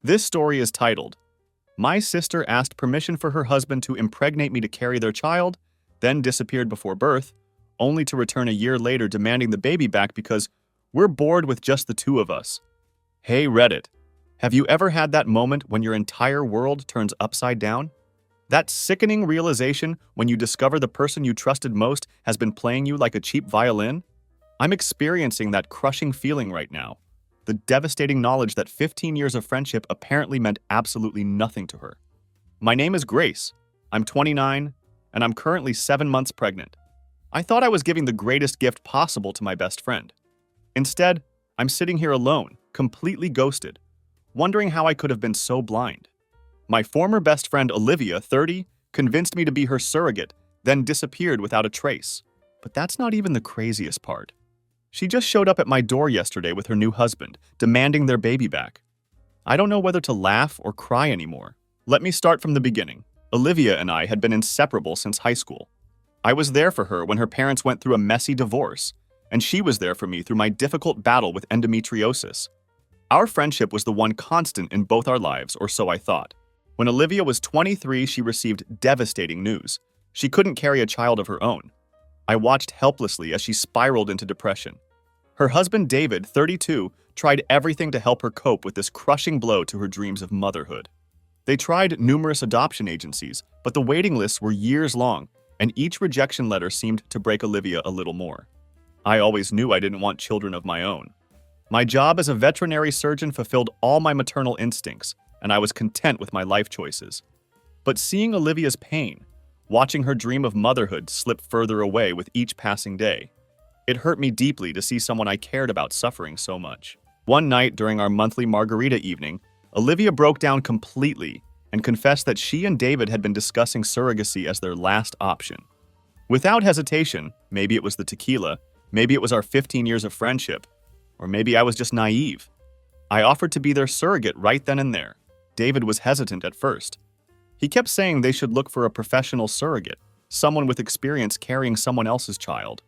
This story is titled, My Sister Asked Permission for Her Husband to Impregnate Me to Carry Their Child, then disappeared before birth, only to return a year later demanding the baby back because we're bored with just the two of us. Hey Reddit, have you ever had that moment when your entire world turns upside down? That sickening realization when you discover the person you trusted most has been playing you like a cheap violin? I'm experiencing that crushing feeling right now. The devastating knowledge that 15 years of friendship apparently meant absolutely nothing to her. My name is Grace. I'm 29, and I'm currently 7 months pregnant. I thought I was giving the greatest gift possible to my best friend. Instead, I'm sitting here alone, completely ghosted, wondering how I could have been so blind. My former best friend Olivia, 30, convinced me to be her surrogate, then disappeared without a trace. But that's not even the craziest part. She just showed up at my door yesterday with her new husband, demanding their baby back. I don't know whether to laugh or cry anymore. Let me start from the beginning. Olivia and I had been inseparable since high school. I was there for her when her parents went through a messy divorce, and she was there for me through my difficult battle with endometriosis. Our friendship was the one constant in both our lives, or so I thought. When Olivia was 23, she received devastating news. She couldn't carry a child of her own. I watched helplessly as she spiraled into depression. Her husband David, 32, tried everything to help her cope with this crushing blow to her dreams of motherhood. They tried numerous adoption agencies, but the waiting lists were years long, and each rejection letter seemed to break Olivia a little more. I always knew I didn't want children of my own. My job as a veterinary surgeon fulfilled all my maternal instincts, and I was content with my life choices. But seeing Olivia's pain, watching her dream of motherhood slip further away with each passing day, it hurt me deeply to see someone I cared about suffering so much. One night during our monthly margarita evening, Olivia broke down completely and confessed that she and David had been discussing surrogacy as their last option. Without hesitation, maybe it was the tequila, maybe it was our 15 years of friendship, or maybe I was just naive. I offered to be their surrogate right then and there. David was hesitant at first. He kept saying they should look for a professional surrogate, someone with experience carrying someone else's child.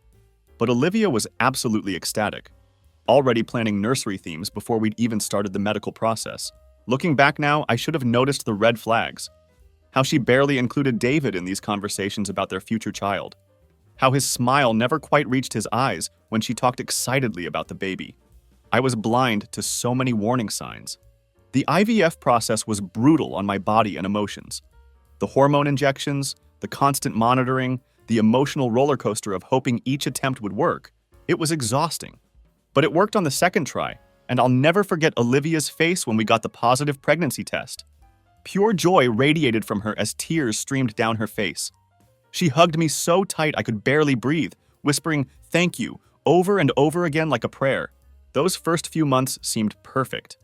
But Olivia was absolutely ecstatic, already planning nursery themes before we'd even started the medical process. Looking back now, I should have noticed the red flags. How she barely included David in these conversations about their future child. How his smile never quite reached his eyes when she talked excitedly about the baby. I was blind to so many warning signs. The IVF process was brutal on my body and emotions. The hormone injections, the constant monitoring, the emotional roller coaster of hoping each attempt would work, it was exhausting. But it worked on the second try, and I'll never forget Olivia's face when we got the positive pregnancy test. Pure joy radiated from her as tears streamed down her face. She hugged me so tight I could barely breathe, whispering "thank you" over and over again like a prayer. Those first few months seemed perfect.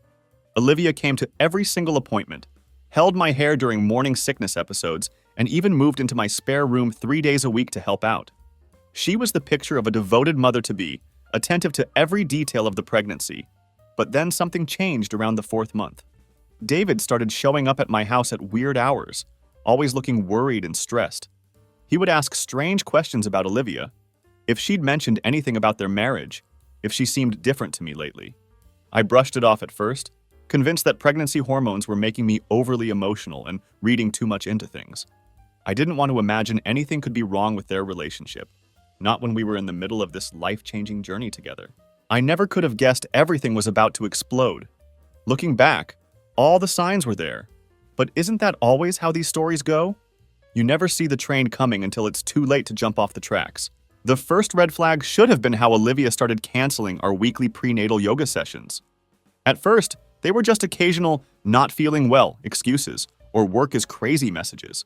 Olivia came to every single appointment, held my hair during morning sickness episodes, and even moved into my spare room 3 days a week to help out. She was the picture of a devoted mother-to-be, attentive to every detail of the pregnancy. But then something changed around the 4th month. David started showing up at my house at weird hours, always looking worried and stressed. He would ask strange questions about Olivia, if she'd mentioned anything about their marriage, if she seemed different to me lately. I brushed it off at first, convinced that pregnancy hormones were making me overly emotional and reading too much into things. I didn't want to imagine anything could be wrong with their relationship, not when we were in the middle of this life-changing journey together. I never could have guessed everything was about to explode. Looking back, all the signs were there. But isn't that always how these stories go? You never see the train coming until it's too late to jump off the tracks. The first red flag should have been how Olivia started canceling our weekly prenatal yoga sessions. At first, they were just occasional "not feeling well" excuses or "work is crazy" messages.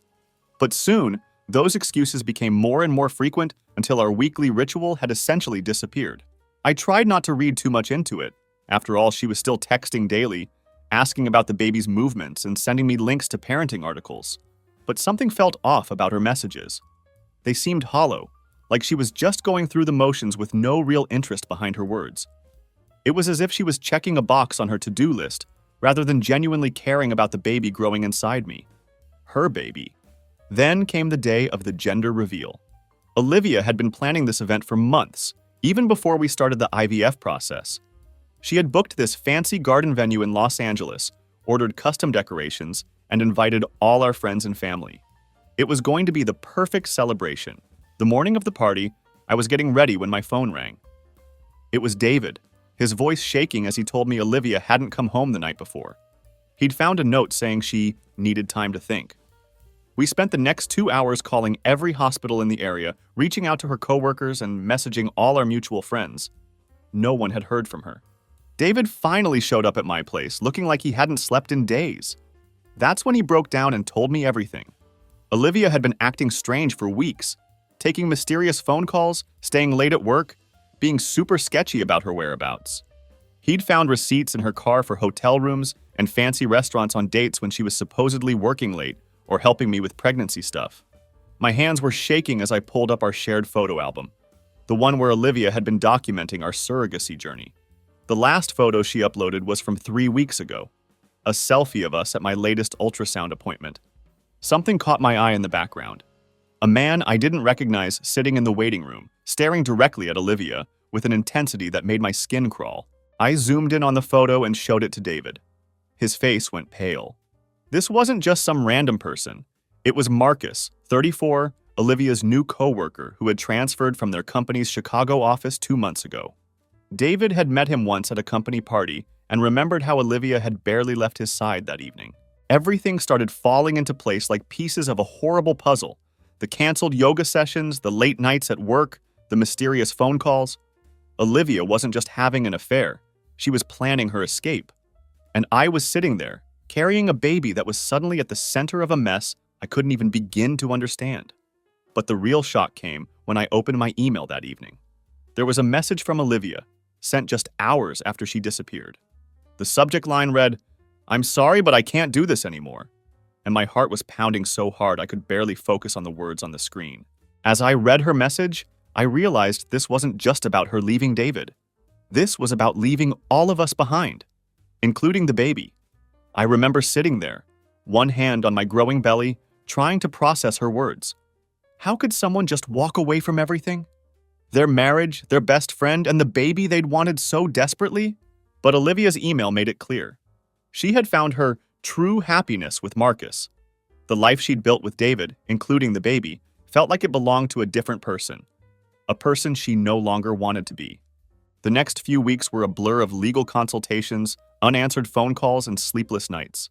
But soon, those excuses became more and more frequent until our weekly ritual had essentially disappeared. I tried not to read too much into it. After all, she was still texting daily, asking about the baby's movements and sending me links to parenting articles. But something felt off about her messages. They seemed hollow, like she was just going through the motions with no real interest behind her words. It was as if she was checking a box on her to-do list, rather than genuinely caring about the baby growing inside me. Her baby. Then came the day of the gender reveal. Olivia had been planning this event for months, even before we started the IVF process. She had booked this fancy garden venue in Los Angeles, ordered custom decorations, and invited all our friends and family. It was going to be the perfect celebration. The morning of the party, I was getting ready when my phone rang. It was David, his voice shaking as he told me Olivia hadn't come home the night before. He'd found a note saying she needed time to think. We spent the next 2 hours calling every hospital in the area, reaching out to her coworkers and messaging all our mutual friends. No one had heard from her. David finally showed up at my place, looking like he hadn't slept in days. That's when he broke down and told me everything. Olivia had been acting strange for weeks, taking mysterious phone calls, staying late at work, being super sketchy about her whereabouts. He'd found receipts in her car for hotel rooms and fancy restaurants on dates when she was supposedly working late or helping me with pregnancy stuff. My hands were shaking as I pulled up our shared photo album, the one where Olivia had been documenting our surrogacy journey. The last photo she uploaded was from 3 weeks ago, a selfie of us at my latest ultrasound appointment. Something caught my eye in the background. A man I didn't recognize sitting in the waiting room, staring directly at Olivia with an intensity that made my skin crawl. I zoomed in on the photo and showed it to David. His face went pale. This wasn't just some random person. It was Marcus, 34, Olivia's new coworker who had transferred from their company's Chicago office 2 months ago. David had met him once at a company party and remembered how Olivia had barely left his side that evening. Everything started falling into place like pieces of a horrible puzzle. The canceled yoga sessions, the late nights at work, the mysterious phone calls. Olivia wasn't just having an affair. She was planning her escape. And I was sitting there, carrying a baby that was suddenly at the center of a mess I couldn't even begin to understand. But the real shock came when I opened my email that evening. There was a message from Olivia, sent just hours after she disappeared. The subject line read, "I'm sorry, but I can't do this anymore." And my heart was pounding so hard I could barely focus on the words on the screen. As I read her message, I realized this wasn't just about her leaving David. This was about leaving all of us behind, including the baby. I remember sitting there, one hand on my growing belly, trying to process her words. How could someone just walk away from everything? Their marriage, their best friend, and the baby they'd wanted so desperately? But Olivia's email made it clear. She had found her true happiness with Marcus. The life she'd built with David, including the baby, felt like it belonged to a different person, a person she no longer wanted to be. The next few weeks were a blur of legal consultations, unanswered phone calls, and sleepless nights.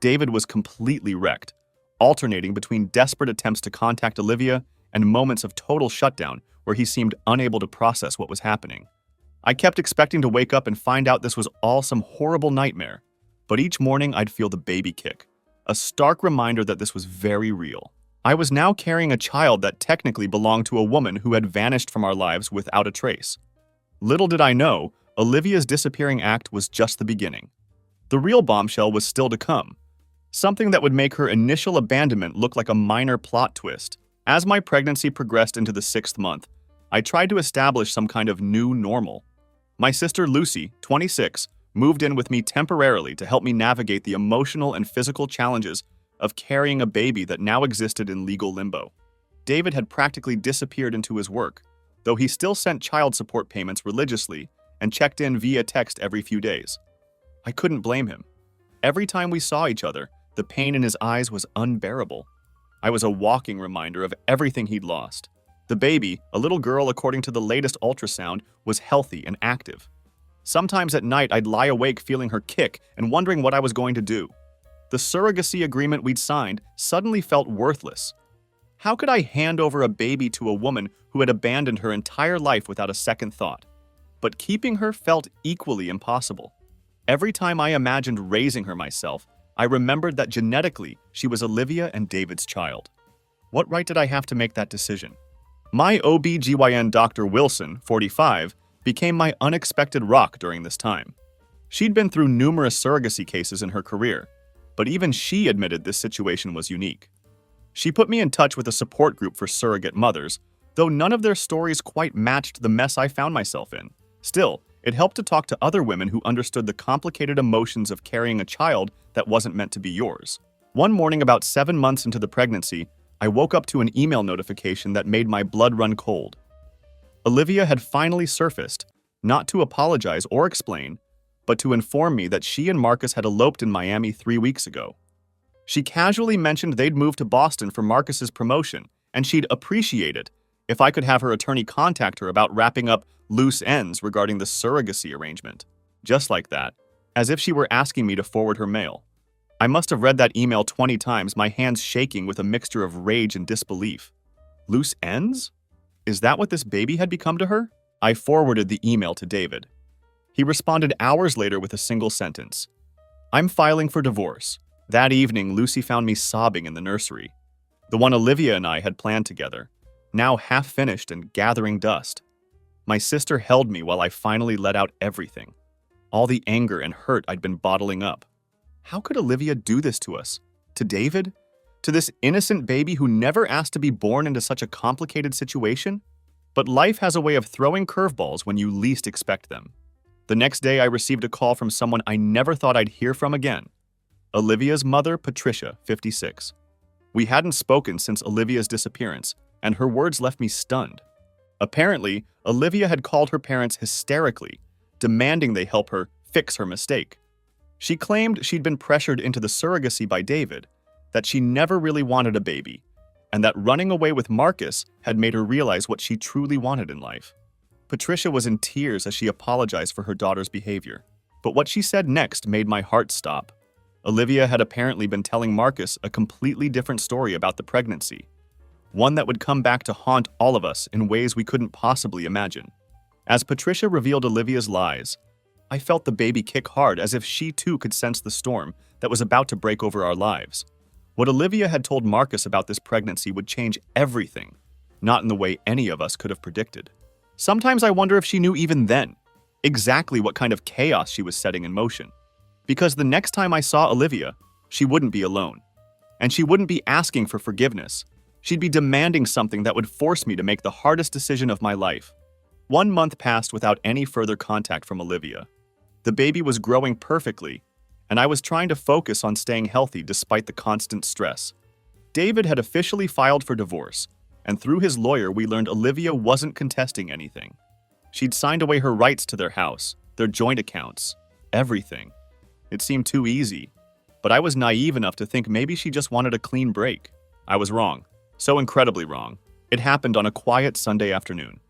David was completely wrecked, alternating between desperate attempts to contact Olivia and moments of total shutdown where he seemed unable to process what was happening. I kept expecting to wake up and find out this was all some horrible nightmare, but each morning I'd feel the baby kick, a stark reminder that this was very real. I was now carrying a child that technically belonged to a woman who had vanished from our lives without a trace. Little did I know, Olivia's disappearing act was just the beginning. The real bombshell was still to come, something that would make her initial abandonment look like a minor plot twist. As my pregnancy progressed into the 6th month, I tried to establish some kind of new normal. My sister Lucy, 26, moved in with me temporarily to help me navigate the emotional and physical challenges of carrying a baby that now existed in legal limbo. David had practically disappeared into his work, though he still sent child support payments religiously and checked in via text every few days. I couldn't blame him. Every time we saw each other, the pain in his eyes was unbearable. I was a walking reminder of everything he'd lost. The baby, a little girl according to the latest ultrasound, was healthy and active. Sometimes at night I'd lie awake feeling her kick and wondering what I was going to do. The surrogacy agreement we'd signed suddenly felt worthless. How could I hand over a baby to a woman who had abandoned her entire life without a second thought? But keeping her felt equally impossible. Every time I imagined raising her myself, I remembered that genetically she was Olivia and David's child. What right did I have to make that decision? My OB/GYN Dr. Wilson, 45, became my unexpected rock during this time. She'd been through numerous surrogacy cases in her career, but even she admitted this situation was unique. She put me in touch with a support group for surrogate mothers, though none of their stories quite matched the mess I found myself in. Still, it helped to talk to other women who understood the complicated emotions of carrying a child that wasn't meant to be yours. One morning about 7 months into the pregnancy, I woke up to an email notification that made my blood run cold. Olivia had finally surfaced, not to apologize or explain, but to inform me that she and Marcus had eloped in Miami 3 weeks ago. She casually mentioned they'd moved to Boston for Marcus's promotion, and she'd appreciate it if I could have her attorney contact her about wrapping up loose ends regarding the surrogacy arrangement. Just like that, as if she were asking me to forward her mail. I must have read that email 20 times, my hands shaking with a mixture of rage and disbelief. Loose ends? Is that what this baby had become to her? I forwarded the email to David. He responded hours later with a single sentence. I'm filing for divorce. That evening, Lucy found me sobbing in the nursery. The one Olivia and I had planned together, now half finished and gathering dust. My sister held me while I finally let out everything. All the anger and hurt I'd been bottling up. How could Olivia do this to us? To David? To this innocent baby who never asked to be born into such a complicated situation? But life has a way of throwing curveballs when you least expect them. The next day, I received a call from someone I never thought I'd hear from again. Olivia's mother, Patricia, 56. We hadn't spoken since Olivia's disappearance, and her words left me stunned. Apparently, Olivia had called her parents hysterically, demanding they help her fix her mistake. She claimed she'd been pressured into the surrogacy by David, that she never really wanted a baby, and that running away with Marcus had made her realize what she truly wanted in life. Patricia was in tears as she apologized for her daughter's behavior, but what she said next made my heart stop. Olivia had apparently been telling Marcus a completely different story about the pregnancy, one that would come back to haunt all of us in ways we couldn't possibly imagine. As Patricia revealed Olivia's lies, I felt the baby kick hard as if she too could sense the storm that was about to break over our lives. What Olivia had told Marcus about this pregnancy would change everything, not in the way any of us could have predicted. Sometimes I wonder if she knew even then exactly what kind of chaos she was setting in motion. Because the next time I saw Olivia, she wouldn't be alone. And she wouldn't be asking for forgiveness. She'd be demanding something that would force me to make the hardest decision of my life. 1 month passed without any further contact from Olivia. The baby was growing perfectly, and I was trying to focus on staying healthy despite the constant stress. David had officially filed for divorce, and through his lawyer we learned Olivia wasn't contesting anything. She'd signed away her rights to their house, their joint accounts, everything. It seemed too easy, but I was naive enough to think maybe she just wanted a clean break. I was wrong. So incredibly wrong. It happened on a quiet Sunday afternoon.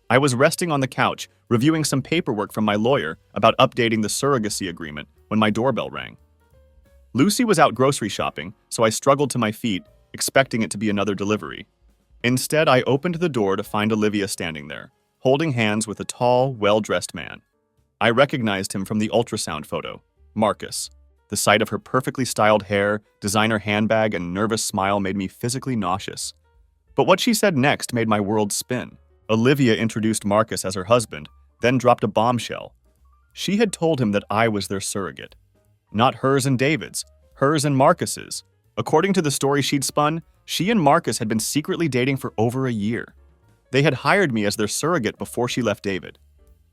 I was resting on the couch, reviewing some paperwork from my lawyer about updating the surrogacy agreement when my doorbell rang. Lucy was out grocery shopping, so I struggled to my feet, expecting it to be another delivery. Instead, I opened the door to find Olivia standing there, holding hands with a tall, well-dressed man. I recognized him from the ultrasound photo, Marcus. The sight of her perfectly styled hair, designer handbag, and nervous smile made me physically nauseous. But what she said next made my world spin. Olivia introduced Marcus as her husband, then dropped a bombshell. She had told him that I was their surrogate. Not hers and David's, hers and Marcus's. According to the story she'd spun, she and Marcus had been secretly dating for over a year. They had hired me as their surrogate before she left David.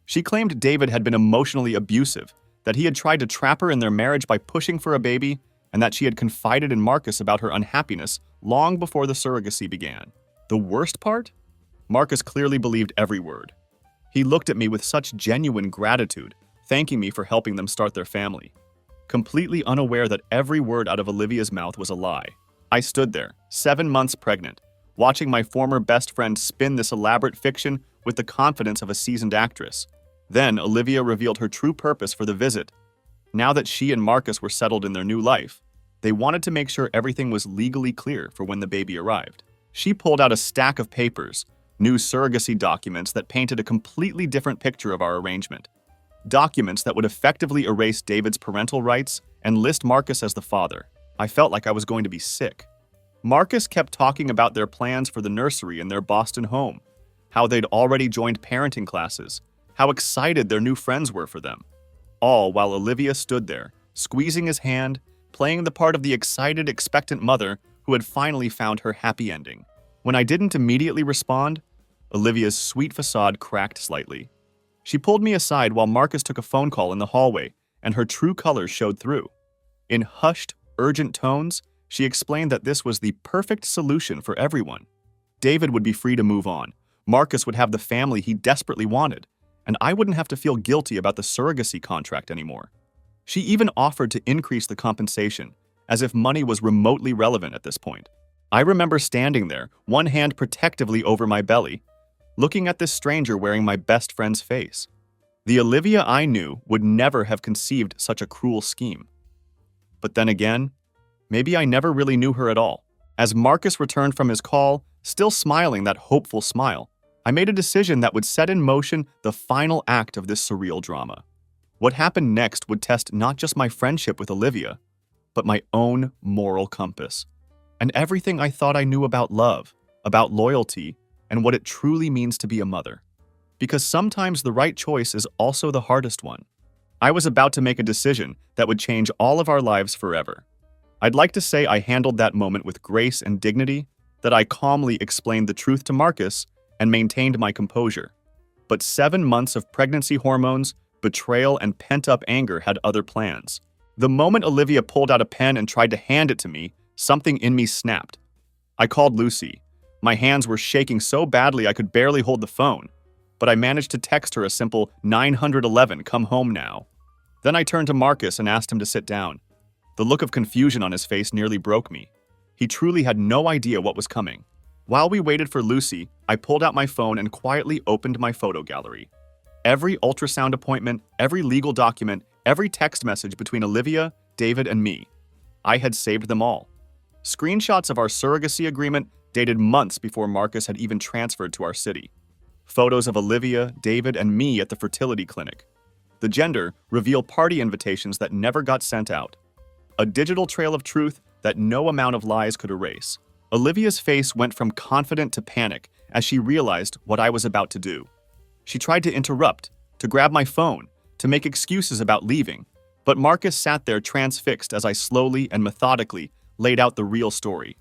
She claimed David had been emotionally abusive, that he had tried to trap her in their marriage by pushing for a baby, and that she had confided in Marcus about her unhappiness long before the surrogacy began. The worst part? Marcus clearly believed every word. He looked at me with such genuine gratitude, thanking me for helping them start their family. Completely unaware that every word out of Olivia's mouth was a lie, I stood there, 7 months pregnant, watching my former best friend spin this elaborate fiction with the confidence of a seasoned actress. Then Olivia revealed her true purpose for the visit. Now that she and Marcus were settled in their new life, they wanted to make sure everything was legally clear for when the baby arrived. She pulled out a stack of papers, new surrogacy documents that painted a completely different picture of our arrangement. Documents that would effectively erase David's parental rights and list Marcus as the father. I felt like I was going to be sick. Marcus kept talking about their plans for the nursery in their Boston home, how they'd already joined parenting classes, how excited their new friends were for them. All while Olivia stood there, squeezing his hand, playing the part of the excited, expectant mother who had finally found her happy ending. When I didn't immediately respond, Olivia's sweet facade cracked slightly. She pulled me aside while Marcus took a phone call in the hallway, and her true colors showed through. In hushed, urgent tones, she explained that this was the perfect solution for everyone. David would be free to move on. Marcus would have the family he desperately wanted, and I wouldn't have to feel guilty about the surrogacy contract anymore. She even offered to increase the compensation, as if money was remotely relevant at this point. I remember standing there, one hand protectively over my belly, looking at this stranger wearing my best friend's face. The Olivia I knew would never have conceived such a cruel scheme. But then again, maybe I never really knew her at all. As Marcus returned from his call, still smiling that hopeful smile, I made a decision that would set in motion the final act of this surreal drama. What happened next would test not just my friendship with Olivia, but my own moral compass, and everything I thought I knew about love, about loyalty, and what it truly means to be a mother. Because sometimes the right choice is also the hardest one. I was about to make a decision that would change all of our lives forever. I'd like to say I handled that moment with grace and dignity, that I calmly explained the truth to Marcus and maintained my composure. But 7 months of pregnancy hormones, betrayal, and pent-up anger had other plans. The moment Olivia pulled out a pen and tried to hand it to me, something in me snapped. I called Lucy. My hands were shaking so badly I could barely hold the phone, but I managed to text her a simple 911, come home now. Then I turned to Marcus and asked him to sit down. The look of confusion on his face nearly broke me. He truly had no idea what was coming. While we waited for Lucy, I pulled out my phone and quietly opened my photo gallery. Every ultrasound appointment, every legal document, every text message between Olivia, David, and me. I had saved them all. Screenshots of our surrogacy agreement dated months before Marcus had even transferred to our city. Photos of Olivia, David, and me at the fertility clinic. The gender reveal party invitations that never got sent out. A digital trail of truth that no amount of lies could erase. Olivia's face went from confident to panic as she realized what I was about to do. She tried to interrupt, to grab my phone, to make excuses about leaving, but Marcus sat there transfixed as I slowly and methodically laid out the real story.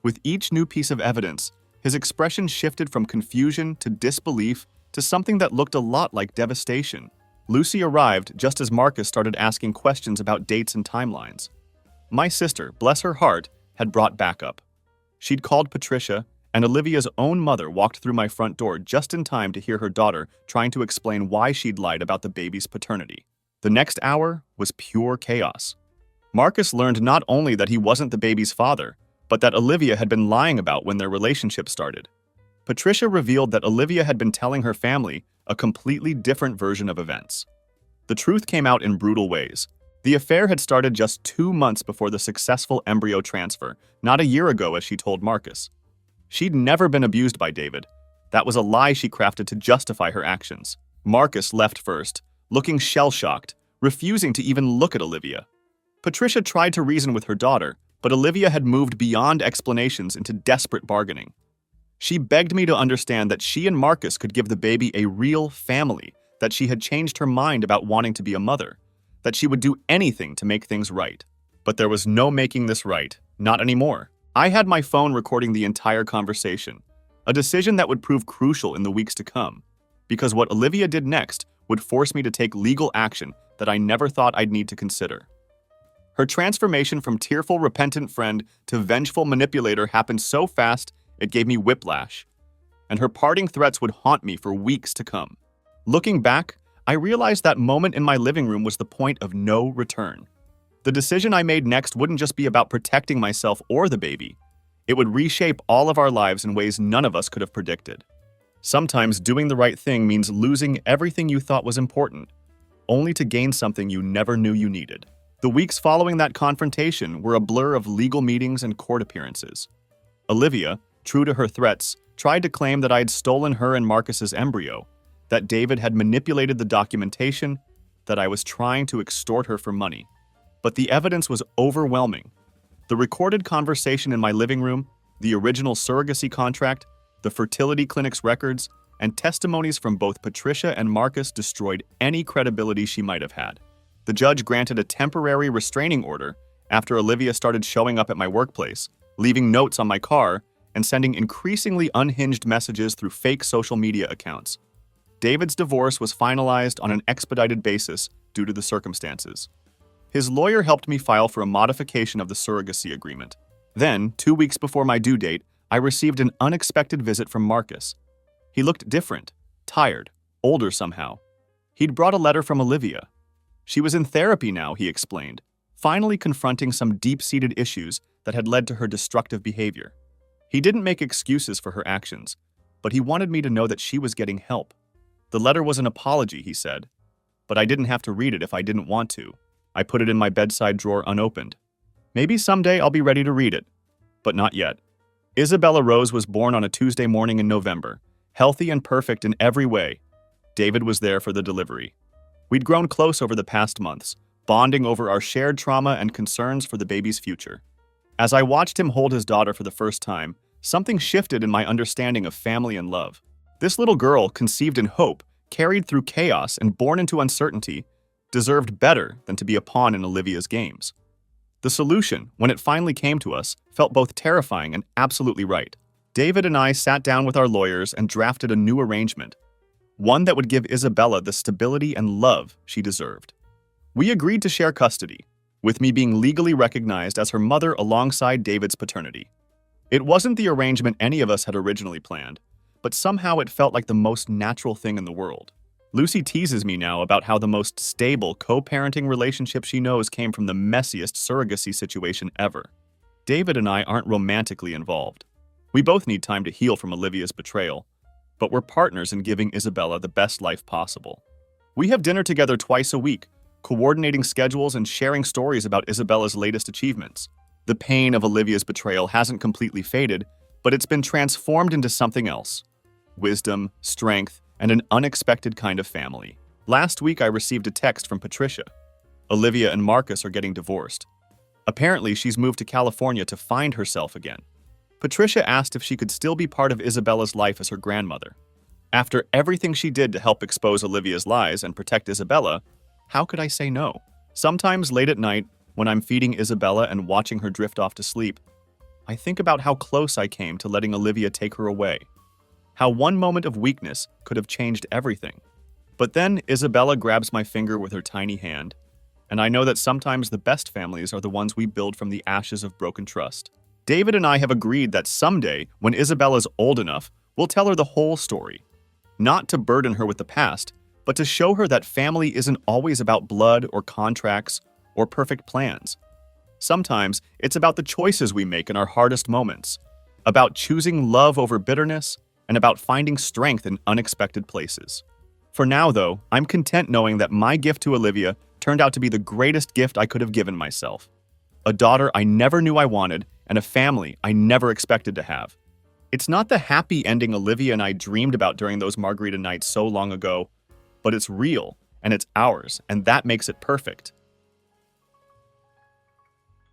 With each new piece of evidence, his expression shifted from confusion to disbelief to something that looked a lot like devastation. Lucy arrived just as Marcus started asking questions about dates and timelines. My sister, bless her heart, had brought backup. She'd called Patricia, and Olivia's own mother walked through my front door just in time to hear her daughter trying to explain why she'd lied about the baby's paternity. The next hour was pure chaos. Marcus learned not only that he wasn't the baby's father, but that Olivia had been lying about when their relationship started. Patricia revealed that Olivia had been telling her family a completely different version of events. The truth came out in brutal ways. The affair had started just 2 months before the successful embryo transfer, not a year ago as she told Marcus. She'd never been abused by David. That was a lie she crafted to justify her actions. Marcus left first, looking shell-shocked, refusing to even look at Olivia. Patricia tried to reason with her daughter, but Olivia had moved beyond explanations into desperate bargaining. She begged me to understand that she and Marcus could give the baby a real family, that she had changed her mind about wanting to be a mother, that she would do anything to make things right. But there was no making this right, not anymore. I had my phone recording the entire conversation, a decision that would prove crucial in the weeks to come, because what Olivia did next would force me to take legal action that I never thought I'd need to consider. Her transformation from tearful, repentant friend to vengeful manipulator happened so fast it gave me whiplash, and her parting threats would haunt me for weeks to come. Looking back, I realized that moment in my living room was the point of no return. The decision I made next wouldn't just be about protecting myself or the baby. It would reshape all of our lives in ways none of us could have predicted. Sometimes doing the right thing means losing everything you thought was important, only to gain something you never knew you needed. The weeks following that confrontation were a blur of legal meetings and court appearances. Olivia, true to her threats, tried to claim that I had stolen her and Marcus's embryo, that David had manipulated the documentation, that I was trying to extort her for money. But the evidence was overwhelming. The recorded conversation in my living room, the original surrogacy contract, the fertility clinic's records, and testimonies from both Patricia and Marcus destroyed any credibility she might have had. The judge granted a temporary restraining order after Olivia started showing up at my workplace, leaving notes on my car, and sending increasingly unhinged messages through fake social media accounts. David's divorce was finalized on an expedited basis due to the circumstances. His lawyer helped me file for a modification of the surrogacy agreement. Then, 2 weeks before my due date, I received an unexpected visit from Marcus. He looked different, tired, older somehow. He'd brought a letter from Olivia. She was in therapy now, he explained, finally confronting some deep-seated issues that had led to her destructive behavior. He didn't make excuses for her actions, but he wanted me to know that she was getting help. The letter was an apology, he said, but I didn't have to read it if I didn't want to. I put it in my bedside drawer unopened. Maybe someday I'll be ready to read it, but not yet. Isabella Rose was born on a Tuesday morning in November, healthy and perfect in every way. David was there for the delivery. We'd grown close over the past months, bonding over our shared trauma and concerns for the baby's future. As I watched him hold his daughter for the first time, something shifted in my understanding of family and love. This little girl, conceived in hope, carried through chaos, and born into uncertainty, deserved better than to be a pawn in Olivia's games. The solution, when it finally came to us, felt both terrifying and absolutely right. David and I sat down with our lawyers and drafted a new arrangement, one that would give Isabella the stability and love she deserved. We agreed to share custody, with me being legally recognized as her mother alongside David's paternity. It wasn't the arrangement any of us had originally planned, but somehow it felt like the most natural thing in the world. Lucy teases me now about how the most stable co-parenting relationship she knows came from the messiest surrogacy situation ever. David and I aren't romantically involved. We both need time to heal from Olivia's betrayal, but we're partners in giving Isabella the best life possible. We have dinner together twice a week, coordinating schedules and sharing stories about Isabella's latest achievements. The pain of Olivia's betrayal hasn't completely faded, but it's been transformed into something else: wisdom, strength, and an unexpected kind of family. Last week, I received a text from Patricia. Olivia and Marcus are getting divorced. Apparently, she's moved to California to find herself again. Patricia asked if she could still be part of Isabella's life as her grandmother. After everything she did to help expose Olivia's lies and protect Isabella, how could I say no? Sometimes late at night, when I'm feeding Isabella and watching her drift off to sleep, I think about how close I came to letting Olivia take her away. How one moment of weakness could have changed everything. But then Isabella grabs my finger with her tiny hand, and I know that sometimes the best families are the ones we build from the ashes of broken trust. David and I have agreed that someday, when Isabella's old enough, we'll tell her the whole story. Not to burden her with the past, but to show her that family isn't always about blood or contracts or perfect plans. Sometimes it's about the choices we make in our hardest moments, about choosing love over bitterness, and about finding strength in unexpected places. For now, though, I'm content knowing that my gift to Olivia turned out to be the greatest gift I could have given myself. A daughter I never knew I wanted, and a family I never expected to have. It's not the happy ending Olivia and I dreamed about during those margarita nights so long ago, but it's real, and it's ours, and that makes it perfect.